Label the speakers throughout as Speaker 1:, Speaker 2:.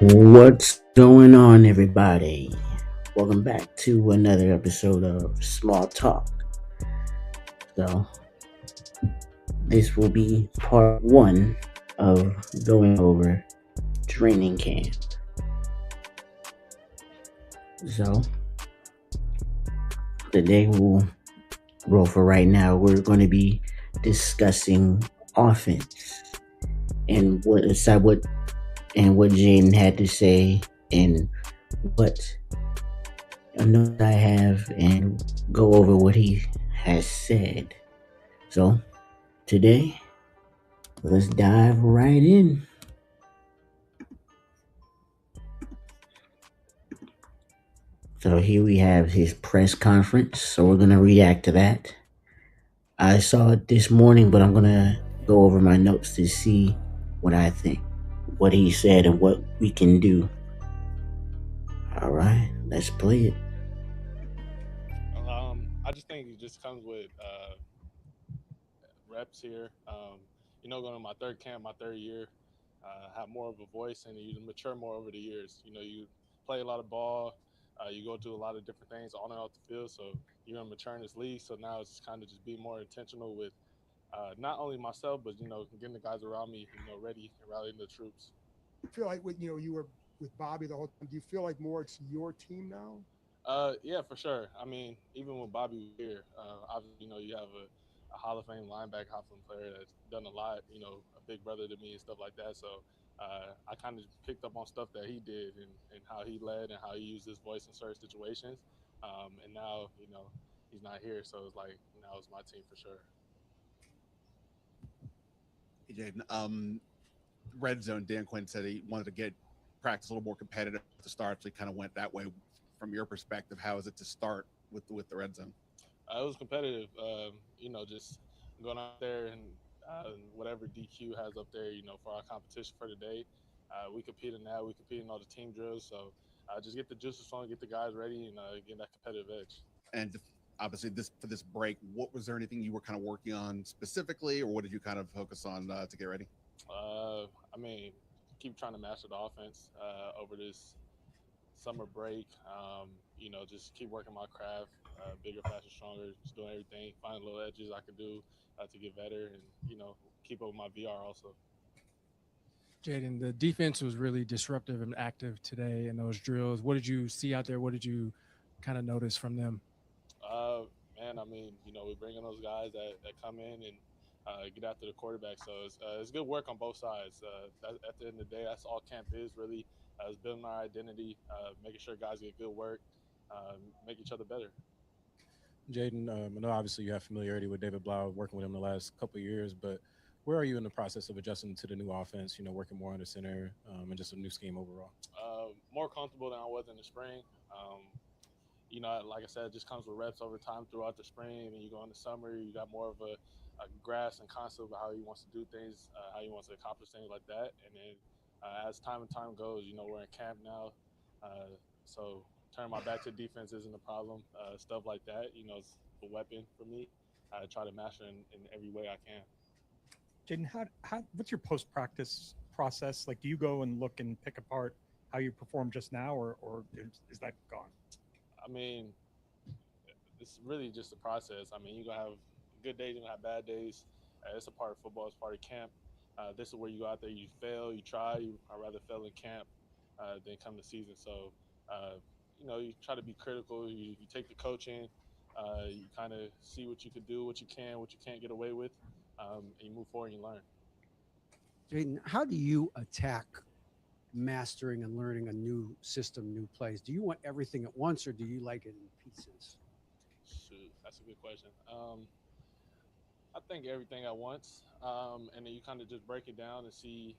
Speaker 1: What's going on, everybody? Welcome back to another episode of Small Talk. So, this will be part one of going over training camp. So, today we'll roll for right now. We're going to be discussing offense and what Jayden had to say and what notes I have and go over what he has said. So today, let's dive right in. So here we have his press conference. So we're gonna react to that. I saw it this morning, but I'm gonna go over my notes to see what I think, what he said, and what we can do. All right, let's play it.
Speaker 2: I just think it just comes with reps here. Going to my third camp, my third year, have more of a voice and you mature more over the years. You play a lot of ball, you go through a lot of different things on and off the field. So you're going to mature in this league. So now it's kind of just be more intentional with not only myself, but, getting the guys around me, ready and rallying the troops.
Speaker 3: Feel like you were with Bobby the whole time. Do you feel like more it's your team now?
Speaker 2: Yeah, for sure. I mean, even when Bobby was here, obviously, you have a Hall of Fame linebacker, Hall of Fame player that's done a lot, a big brother to me and stuff like that. So I kind of picked up on stuff that he did and how he led and how he used his voice in certain situations. And now, he's not here. So it's like, now it's my team for sure.
Speaker 4: Hey, Jayden, red zone. Dan Quinn said he wanted to get practice a little more competitive at the start, so he kind of went that way. From your perspective, how is it to start with the red zone?
Speaker 2: It was competitive. Just going out there and whatever DQ has up there, for our competition for the day. We compete in that. We compete in all the team drills. So just get the juices flowing, get the guys ready, and get that competitive edge.
Speaker 4: And obviously, this break, what was there anything you were kind of working on specifically, or what did you kind of focus on to get ready?
Speaker 2: I mean, keep trying to master the offense over this summer break. Just keep working my craft, bigger, faster, stronger, just doing everything, finding little edges I can do to get better, and keep up with my VR also.
Speaker 5: Jayden, the defense was really disruptive and active today in those drills. What did you see out there? What did you kind of notice from them?
Speaker 2: Uh, Man, I mean, we bring in those guys that come in and get after the quarterback. So it's good work on both sides. At the end of the day, that's all camp is really. Is building our identity, making sure guys get good work, make each other better.
Speaker 6: Jayden, I know obviously you have familiarity with David Blau, working with him the last couple of years, but where are you in the process of adjusting to the new offense? Working more under center and just a new scheme overall.
Speaker 2: More comfortable than I was in the spring. Like I said, it just comes with reps over time throughout the spring, and you go in the summer, you got more of a grasp and concept of how he wants to do things, how he wants to accomplish things like that. And then as time and time goes, we're in camp now, so turning my back to defense isn't a problem. Stuff like that, it's a weapon for me. I try to master in every way I can.
Speaker 7: Jaden, what's your post practice process? Like, do you go and look and pick apart how you performed just now, or is that gone?
Speaker 2: I mean, it's really just a process. I mean, you're gonna have good days, you're gonna have bad days. It's a part of football. It's part of camp. This is where you go out there, you fail, you try. I rather fail in camp than come to season. So, you try to be critical. You take the coaching. You kind of see what you could do, what you can't get away with, and you move forward and you learn.
Speaker 8: Jayden, how do you attack mastering and learning a new system, new plays? Do you want everything at once or do you like it in pieces?
Speaker 2: Shoot, that's a good question. I think everything at once, and then you kind of just break it down and see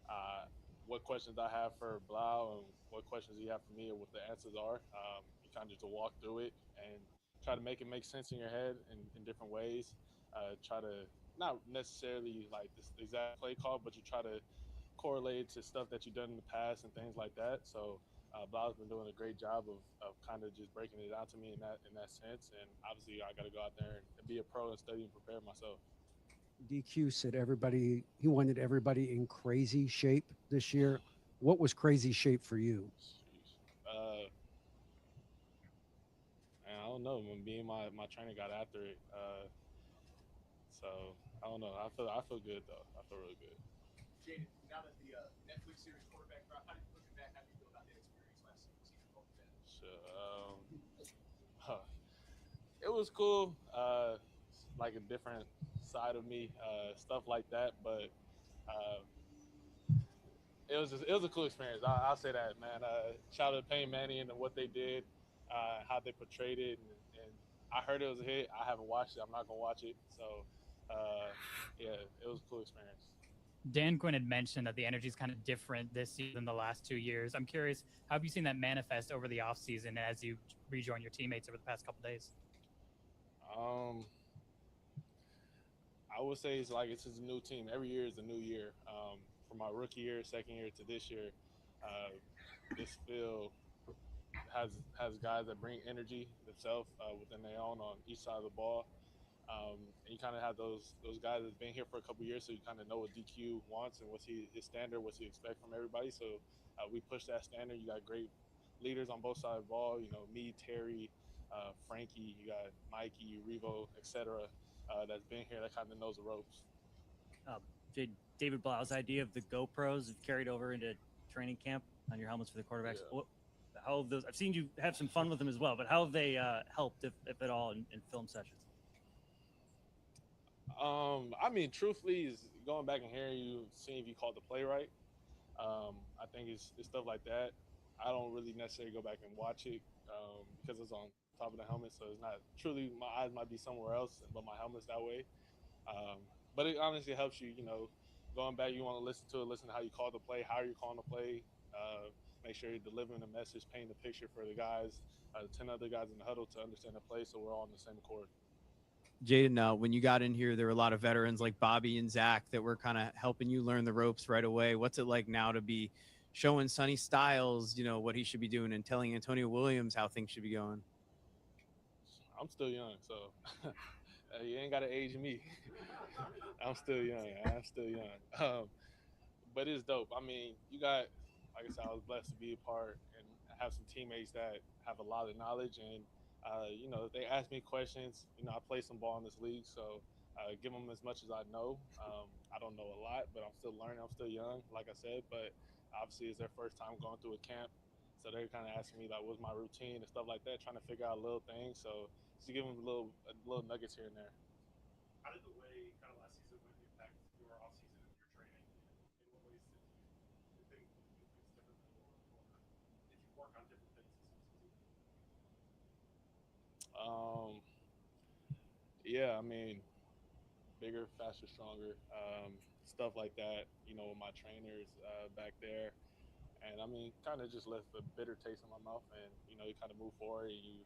Speaker 2: uh, what questions I have for Blau and what questions you have for me, or what the answers are. You kind of just walk through it and try to make it make sense in your head in different ways. Try to not necessarily like this exact play call, but you try to correlate it to stuff that you've done in the past and things like that. So Blau's been doing a great job of kind of just breaking it down to me in that sense. And obviously, I got to go out there and be a pro and study and prepare myself.
Speaker 8: DQ said he wanted everybody in crazy shape this year. What was crazy shape for you?
Speaker 2: And I don't know. When me and my trainer got after it, so I don't know. I feel good though. I feel really good.
Speaker 9: Jayden, now that the Netflix series quarterback drop, looking back, how do you feel about that experience last season?
Speaker 2: So, it was cool. Like a different side of me, stuff like that. But uh, it was a cool experience. I'll say that, man. Shout out to Payne Manning and what they did, how they portrayed it, and I heard it was a hit. I haven't watched it. I'm not gonna watch it. So, yeah, it was a cool experience.
Speaker 10: Dan Quinn had mentioned that the energy is kind of different this year than the last 2 years. I'm curious, how have you seen that manifest over the offseason as you rejoin your teammates over the past couple days?
Speaker 2: Um, I would say it's just a new team. Every year is a new year. From my rookie year, second year to this year, uh, this field has guys that bring energy themselves within their own on each side of the ball. And you kind of have those guys that's been here for a couple years, so you kind of know what DQ wants and his standard, what's he expect from everybody. So we push that standard. You got great leaders on both sides of the ball. You know, me, Terry, Frankie. You got Mikey, Revo, etc. That's been here that kind of knows the ropes.
Speaker 11: Uh, David Blau's idea of the GoPros have carried over into training camp on your helmets for the quarterbacks.
Speaker 2: Yeah.
Speaker 11: How have those? I've seen you have some fun with them as well, but how have they helped, if at all, in film sessions?
Speaker 2: I mean, truthfully, is going back and hearing you, seeing if you called the play right. I think it's stuff like that. I don't really necessarily go back and watch it because it's on top of the helmet, so it's not truly. My eyes might be somewhere else, but my helmet's that way. Um, but it honestly helps you. You know, going back, you want to listen to it, listen to how you call the play, how you're calling the play. Make sure you're delivering the message, painting the picture for the guys, the 10 other guys in the huddle to understand the play, so we're all on the same accord.
Speaker 12: Jayden, when you got in here, there were a lot of veterans like Bobby and Zach that were kind of helping you learn the ropes right away. What's it like now to be showing Sonny Styles, what he should be doing, and telling Antonio Williams how things should be going?
Speaker 2: I'm still young, so you ain't got to age me. I'm still young. But it's dope. I mean, you got, like I said, I was blessed to be a part and have some teammates that have a lot of knowledge. And, they ask me questions. I play some ball in this league, so give them as much as I know. I don't know a lot, but I'm still learning. I'm still young, like I said. But obviously, it's their first time going through a camp. So they're kind of asking me, like, what's my routine and stuff like that, trying to figure out little things. So just give them little nuggets here and there.
Speaker 9: How did the way kind of last season went impact your off season and your training? In what ways did you think it's different, or did you work on different things this season?
Speaker 2: Yeah, I mean, bigger, faster, stronger, stuff like that. With my trainers back there, and I mean, kind of just left a bitter taste in my mouth. And you kind of move forward and you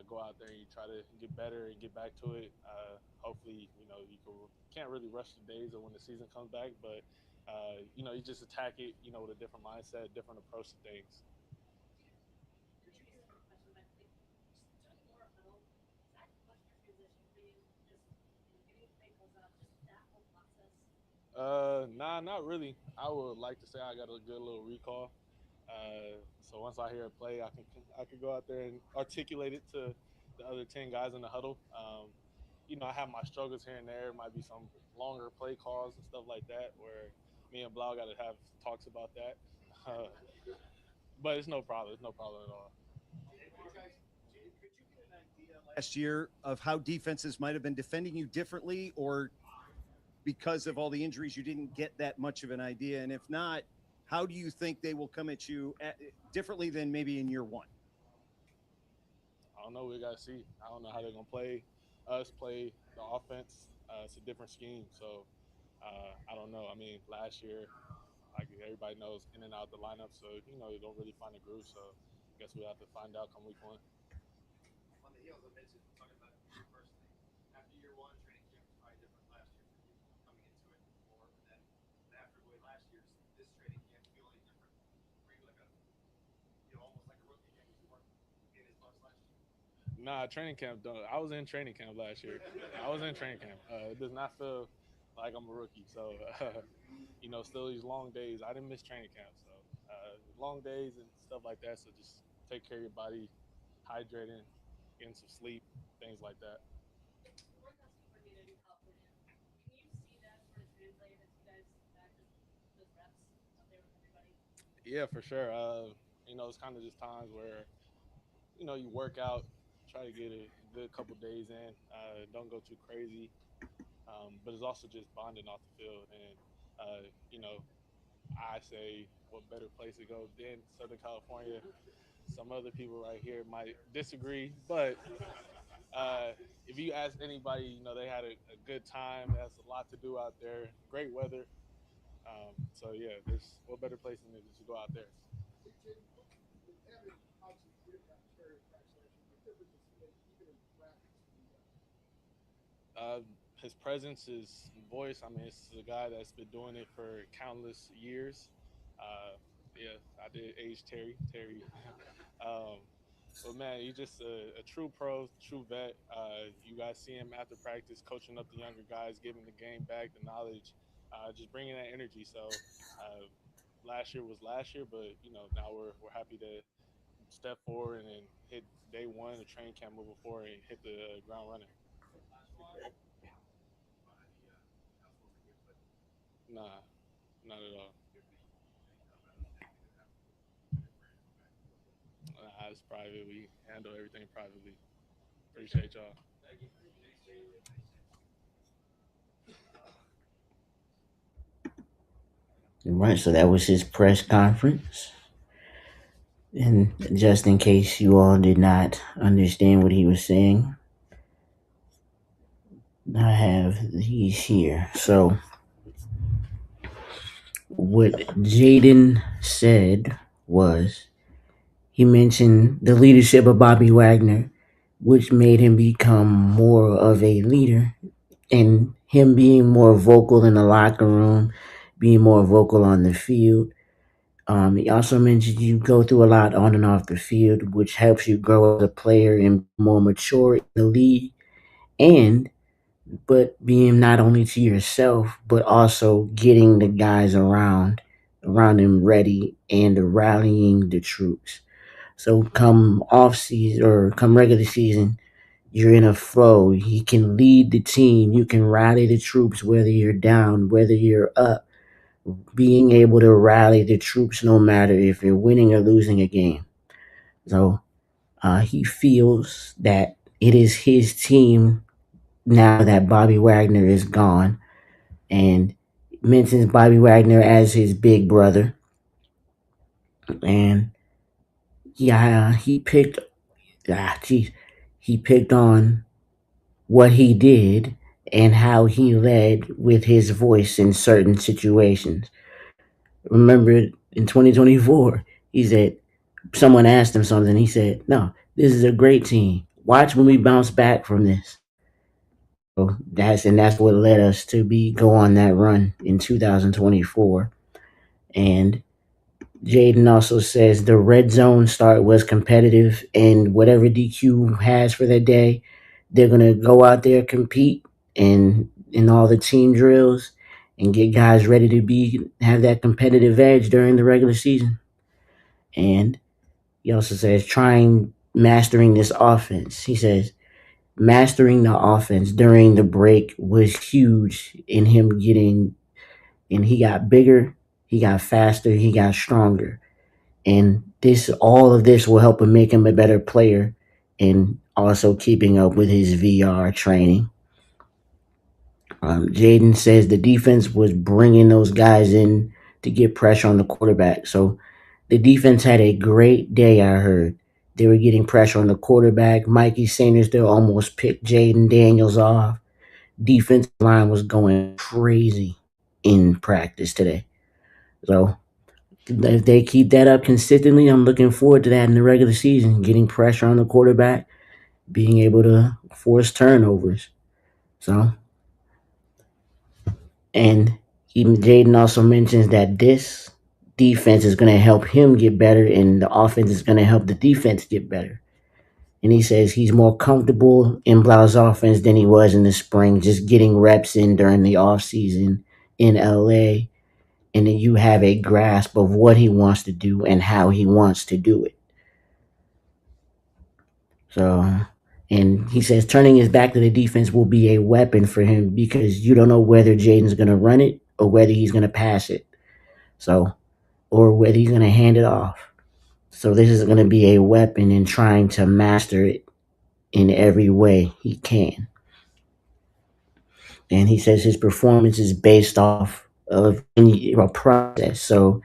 Speaker 2: go out there and you try to get better and get back to it. Hopefully, can't really rush the days of when the season comes back, but you just attack it, with a different mindset, different approach to things. Nah, not really. I would like to say I got a good little recall. So once I hear a play, I can go out there and articulate it to the other 10 guys in the huddle. I have my struggles here and there. It might be some longer play calls and stuff like that where me and Blau got to have talks about that. But it's no problem. It's no problem at all.
Speaker 13: Last year of how defenses might have been defending you differently, or because of all the injuries you didn't get that much of an idea? And if not, how do you think they will come at you differently than maybe in year one?
Speaker 2: I don't know. We got to see. I don't know how they're going to play us, play the offense. It's a different scheme. So I don't know. I mean, last year, like everybody knows, in and out the lineup. So, you don't really find a groove. So I guess we'll have to find out come week one.
Speaker 9: On the heels of mentioned, talking about you personally, after year one, training camp was probably different last year for you coming into it before, and then after last year's this training camp feel any different? Were you like almost like a rookie again because you weren't getting as much last year?
Speaker 2: Nah, training camp. I was in training camp last year. I was in training camp. It does not feel like I'm a rookie. So, still these long days. I didn't miss training camp. So long days and stuff like that. So just take care of your body, hydrating, getting some sleep, things like that. Yeah, for sure. It's kind of just times where you work out, try to get a good couple days in. Don't go too crazy, but it's also just bonding off the field. And I say, what better place to go than Southern California? Some other people right here might disagree, but if you ask anybody, they had a good time. There's a lot to do out there. Great weather. So yeah, there's what better place than to just go out there. Uh, his presence, his voice. I mean, it's a guy that's been doing it for countless years. Yeah, I did age Terry. um, but man, he's just a true pro, true vet. You guys see him after practice, coaching up the younger guys, giving the game back, the knowledge, just bringing that energy. So last year was last year, but now we're happy to step forward and hit day one of training camp, moving forward and hit the ground running. Nah, not at all. Nah, it's private. We handle everything privately. Appreciate y'all.
Speaker 1: Right, so that was his press conference. And just in case you all did not understand what he was saying, I have these here. So, what Jayden said was he mentioned the leadership of Bobby Wagner, which made him become more of a leader, and him being more vocal in the locker room, being more vocal on the field. He also mentioned you go through a lot on and off the field, which helps you grow as a player and be more mature in the league. And but being not only to yourself, but also getting the guys around him ready and rallying the troops. So come off season or come regular season, you're in a flow. He can lead the team. You can rally the troops whether you're down, whether you're up. Being able to rally the troops no matter if you're winning or losing a game. So he feels that it is his team now that Bobby Wagner is gone, and mentions Bobby Wagner as his big brother. And yeah, he picked on what he did and how he led with his voice in certain situations. Remember in 2024, he said, someone asked him something. He said, "No, this is a great team. Watch when we bounce back from this." So that's what led us to be go on that run in 2024. And Jayden also says the red zone start was competitive, and whatever DQ has for that day, they're gonna go out there compete and in all the team drills and get guys ready to be have that competitive edge during the regular season. And he also says trying mastering this offense. He says mastering the offense during the break was huge in him getting, and he got bigger, he got faster, he got stronger. And all of this will help him make him a better player and also keeping up with his VR training. Jayden says the defense was bringing those guys in to get pressure on the quarterback. So the defense had a great day, I heard. They were getting pressure on the quarterback. Mikey Sanders, they almost picked Jayden Daniels off. Defensive line was going crazy in practice today. So if they keep that up consistently, I'm looking forward to that in the regular season, getting pressure on the quarterback, being able to force turnovers. So, and Jayden also mentions that this defense is going to help him get better, and the offense is going to help the defense get better. And he says he's more comfortable in Blau's offense than he was in the spring, just getting reps in during the offseason in LA. and then you have a grasp of what he wants to do and how he wants to do it. So, and he says turning his back to the defense will be a weapon for him because you don't know whether Jayden's going to run it or whether he's going to pass it. So, or whether he's going to hand it off. So, this is going to be a weapon in trying to master it in every way he can. And he says his performance is based off of a process. So,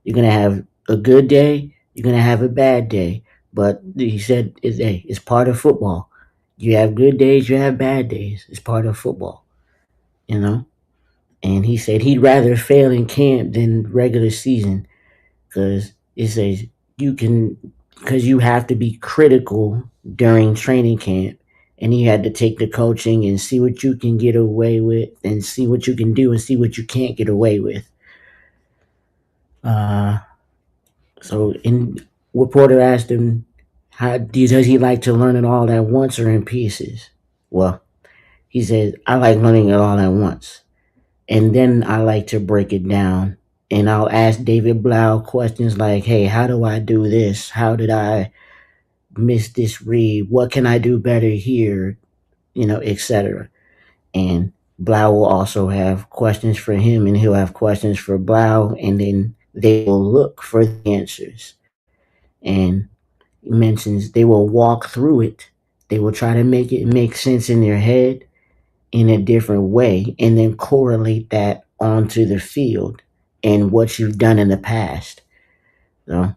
Speaker 1: you're going to have a good day, you're going to have a bad day. But he said, it's part of football. You have good days, you have bad days. It's part of football, you know? And he said he'd rather fail in camp than regular season because it says because you have to be critical during training camp. And you had to take the coaching and see what you can get away with and see what you can do and see what you can't get away with. So, in reporter asked him, does he like to learn it all at once or in pieces? Well, he said, I like learning it all at once. And then I like to break it down. And I'll ask David Blau questions like, hey, how do I do this? How did I miss this read? What can I do better here? Etc. And Blau will also have questions for him, and he'll have questions for Blau, and then they will look for the answers. And he mentions they will walk through it. They will try to make it make sense in their head in a different way and then correlate that onto the field and what you've done in the past. So,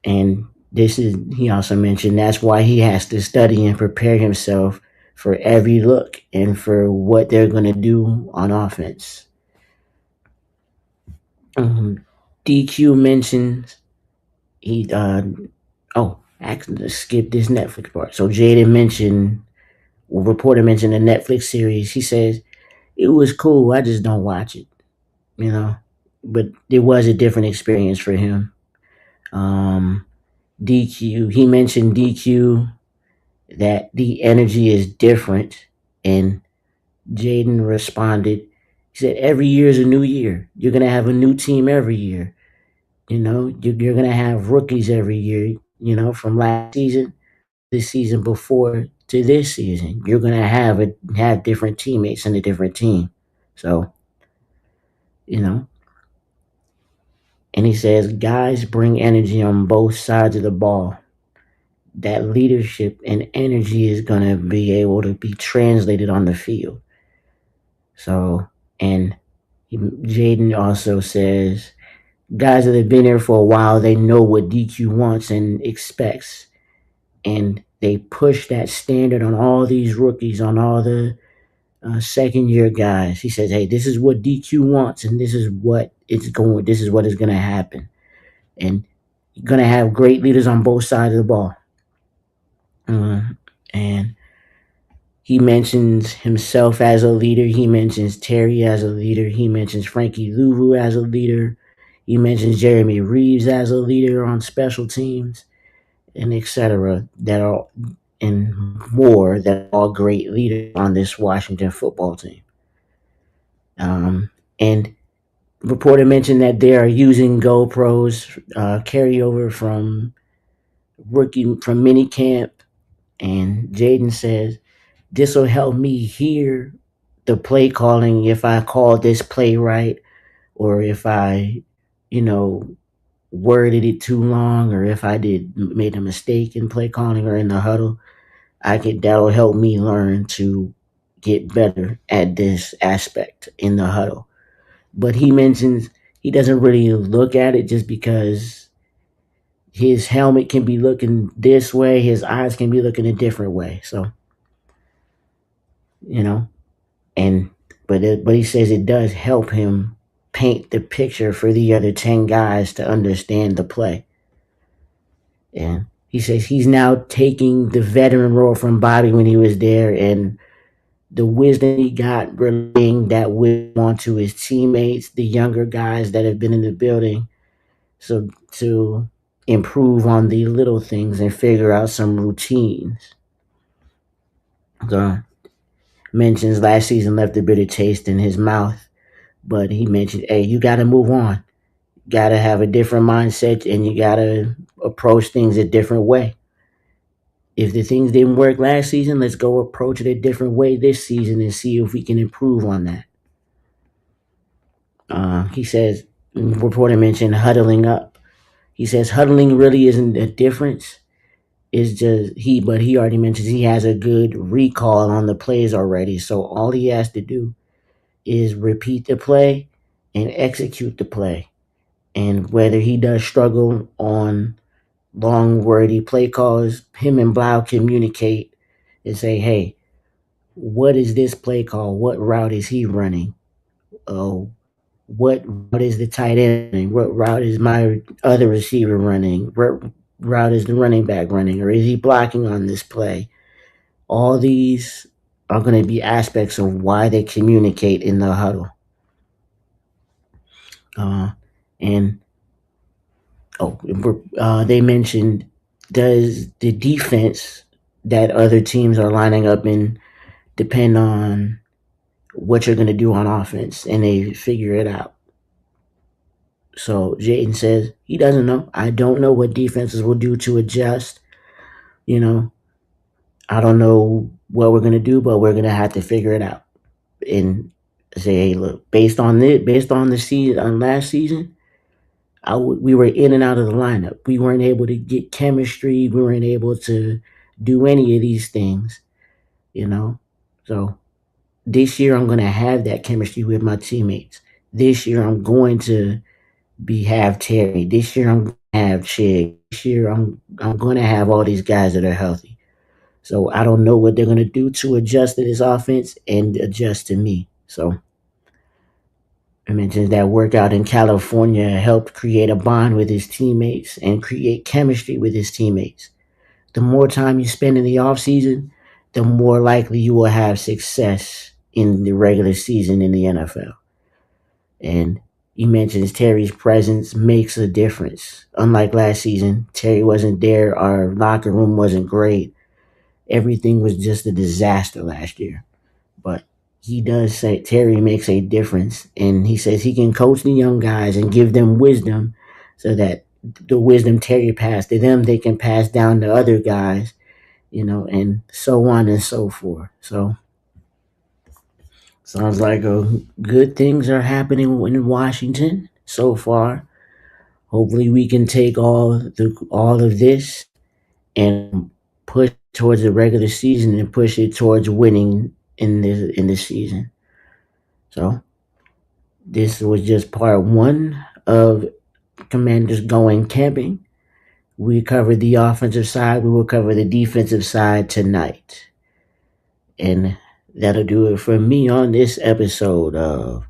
Speaker 1: and he also mentioned that's why he has to study and prepare himself for every look and for what they're going to do on offense. DQ mentions actually skip this Netflix part. So Jayden mentioned, reporter mentioned the Netflix series. He says it was cool. I just don't watch it, but it was a different experience for him. DQ, he mentioned DQ that the energy is different, and Jayden responded. He said, "Every year is a new year. You're gonna have a new team every year. You're gonna have rookies every year. From last season, this season before to this season, you're gonna have different teammates in a different team. So, you know." And he says, guys bring energy on both sides of the ball. That leadership and energy is going to be able to be translated on the field. So, and Jayden also says, guys that have been here for a while, they know what DQ wants and expects. And they push that standard on all these rookies, on all the second year guys. He says, hey, this is what DQ wants, and this is what is going to happen. And you're going to have great leaders on both sides of the ball. And he mentions himself as a leader. He mentions Terry as a leader. He mentions Frankie Louvu as a leader. He mentions Jeremy Reeves as a leader on special teams, and etc. And more that are all great leaders on this Washington football team. And reporter mentioned that they are using GoPros carryover from mini camp, and Jayden says this will help me hear the play calling if I call this play right, or if I, worded it too long, or if I made a mistake in play calling or in the huddle. That'll help me learn to get better at this aspect in the huddle. But he mentions he doesn't really look at it just because his helmet can be looking this way, his eyes can be looking a different way. So, and but he says it does help him paint the picture for the other 10 guys to understand the play. And he says he's now taking the veteran role from Bobby when he was there, and the wisdom he got, relaying that wisdom onto his teammates, the younger guys that have been in the building, so to improve on the little things and figure out some routines. So mentions last season left a bitter taste in his mouth, But he mentioned, hey, you got to move on. Got to have a different mindset, and you got to approach things a different way. If the things didn't work last season, let's go approach it a different way this season and see if we can improve on that. He says, reporter mentioned huddling up. He says huddling really isn't a difference. It's just but he already mentions he has a good recall on the plays already. So all he has to do is repeat the play and execute the play. And whether he does struggle on long, wordy play calls, him and Blau communicate and say, hey, what is this play call? What route is he running? Oh, what route is the tight end running? What route is my other receiver running? What route is the running back running? Or is he blocking on this play? All these are going to be aspects of why they communicate in the huddle. And they mentioned, does the defense that other teams are lining up in depend on what you're going to do on offense? And they figure it out. So Jayden says he doesn't know. I don't know what defenses will do to adjust. I don't know what we're going to do, but we're going to have to figure it out. And say, hey, look, based on the season, on last season, we were in and out of the lineup. We weren't able to get chemistry. We weren't able to do any of these things, So this year I'm going to have that chemistry with my teammates. This year I'm going to have Terry. This year I'm going to have Chig. This year I'm going to have all these guys that are healthy. So I don't know what they're going to do to adjust to this offense and adjust to me. So I mentioned that workout in California helped create a bond with his teammates and create chemistry with his teammates. The more time you spend in the off season, the more likely you will have success in the regular season in the NFL. And he mentions Terry's presence makes a difference. Unlike last season, Terry wasn't there. Our locker room wasn't great. Everything was just a disaster last year. But he does say Terry makes a difference, and he says he can coach the young guys and give them wisdom so that the wisdom Terry passed to them, they can pass down to other guys, and so on and so forth. So sounds like good things are happening in Washington so far. Hopefully, we can take all of this and push towards the regular season and push it towards winning in the season. So this was just part one of Commanders going camping. We covered the offensive side. We will cover the defensive side tonight. And that'll do it for me on this episode of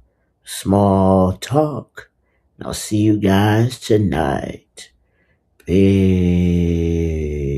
Speaker 1: Small Talk. I'll see you guys tonight. Peace.